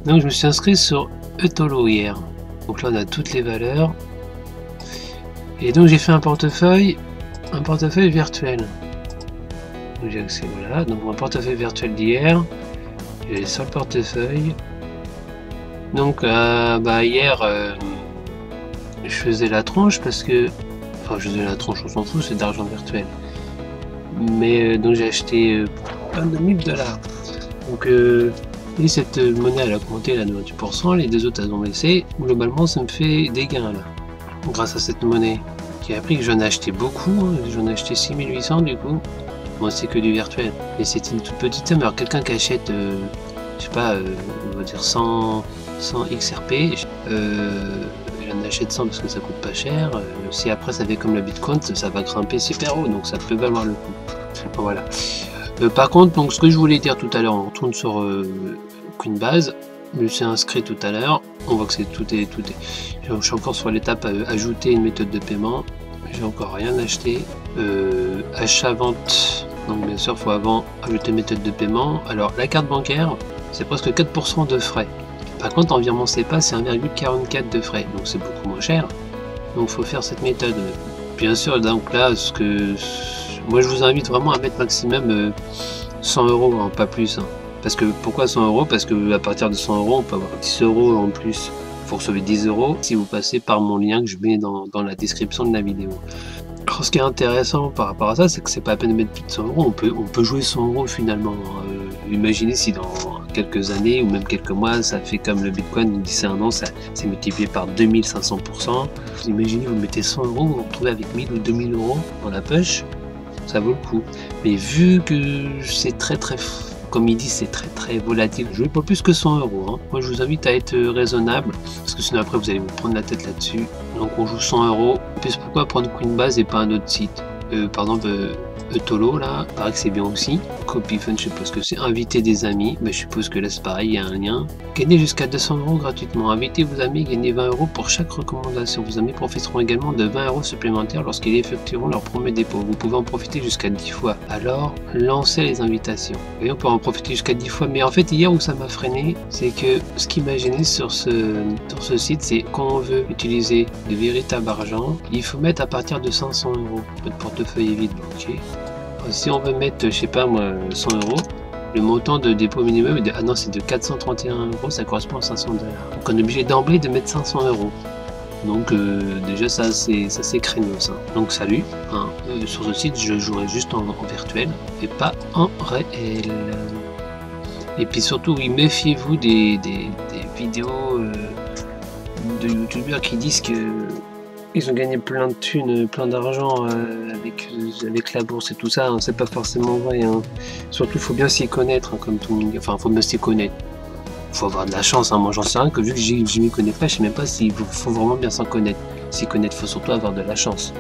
Donc je me suis inscrit sur eToro hier. Donc là on a toutes les valeurs. Et donc j'ai fait un portefeuille virtuel. Donc j'ai accès, voilà, donc mon portefeuille virtuel d'hier. J'ai sur le portefeuille. Donc hier je faisais la tronche parce que. Enfin je faisais la tronche, on s'en fout, c'est d'argent virtuel. Mais donc j'ai acheté plein de $1000. Donc et cette monnaie elle a augmenté là de 28%, les deux autres elles ont baissé. Globalement ça me fait des gains là. Grâce à cette monnaie. Qui a appris que j'en ai acheté beaucoup, hein. J'en ai acheté 6800 du coup. Bon c'est que du virtuel. Mais c'est une toute petite somme. Alors quelqu'un qui achète je sais pas, on va dire 100 XRP, j'en achète 100 parce que ça coûte pas cher. Si après ça fait comme le Bitcoin, ça va grimper super haut, donc ça peut valoir le coup. Voilà. Par contre, donc ce que je voulais dire tout à l'heure, on retourne sur Coinbase. Je me suis inscrit tout à l'heure. On voit que tout est. Je suis encore sur l'étape ajouter une méthode de paiement. J'ai encore rien acheté. Achat-vente. Donc bien sûr, il faut avant ajouter une méthode de paiement. Alors la carte bancaire, c'est presque 4% de frais. Par contre, en virement SEPA, c'est 1,44 de frais. Donc c'est beaucoup moins cher. Donc il faut faire cette méthode. Bien sûr, donc là, moi je vous invite vraiment à mettre maximum 100 €, hein, pas plus. Hein. Parce que pourquoi 100 €? Parce que à partir de 100 €, on peut avoir 10 € en plus. Vous recevez 10 € si vous passez par mon lien que je mets dans la description de la vidéo. Alors, ce qui est intéressant par rapport à ça, c'est que c'est pas la peine de mettre plus de 100 €. On peut jouer 100 € finalement. Imaginez si dans quelques années ou même quelques mois, ça fait comme le Bitcoin d'ici un an, ça s'est multiplié par 2500%. Imaginez, vous mettez 100 €, vous vous retrouvez avec 1000 ou 2000 € dans la poche, ça vaut le coup. Mais vu que c'est très comme il dit, c'est très volatile. Jouez pas plus que 100 €. Hein. Moi, je vous invite à être raisonnable, parce que sinon après vous allez vous prendre la tête là-dessus. Donc on joue 100 €. Et puis pourquoi prendre Coinbase et pas un autre site? Par exemple, eToro là, paraît que c'est bien aussi. CopyFund, je suppose que c'est inviter des amis, mais je suppose que là c'est pareil, il y a un lien. Gagnez jusqu'à 200 € gratuitement. Invitez vos amis, gagnez 20 € pour chaque recommandation. Vos amis profiteront également de 20 € supplémentaires lorsqu'ils effectueront leur premier dépôt. Vous pouvez en profiter jusqu'à 10 fois. Alors, lancez les invitations. Et on peut en profiter jusqu'à 10 fois. Mais en fait, hier où ça m'a freiné, c'est que ce qui m'a gêné sur ce site, c'est quand on veut utiliser de véritable argent, il faut mettre à partir de 500 €. Votre portefeuille est vide, ok. Si on veut mettre, je sais pas moi, 100 €, le montant de dépôt minimum est de, c'est de 431 €, ça correspond à 500 $. Donc on est obligé d'emblée de mettre 500 €. Donc déjà ça c'est craignos. Hein. Donc salut, hein. Sur ce site je jouerai juste en virtuel et pas en réel. Et puis surtout, oui, méfiez-vous des vidéos de youtubeurs qui disent que ils ont gagné plein de thunes, plein d'argent avec la bourse et tout ça, hein, c'est pas forcément vrai. Hein. Surtout, faut bien s'y connaître, hein, comme tout le monde. Enfin, faut bien s'y connaître. Faut avoir de la chance. Hein. Moi, j'en sais rien que vu que je m'y connais pas, je sais même pas s'il faut vraiment bien s'en connaître. S'y connaître, faut surtout avoir de la chance.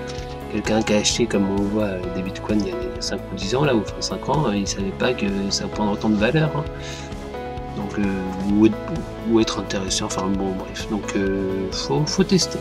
Quelqu'un qui a acheté, comme on voit, des bitcoins il y a 5 ou 10 ans, là, ou 5 ans, il savait pas que ça prendrait autant de valeur. Hein. Donc, ou être intéressé, enfin bon, bref. Donc, faut tester.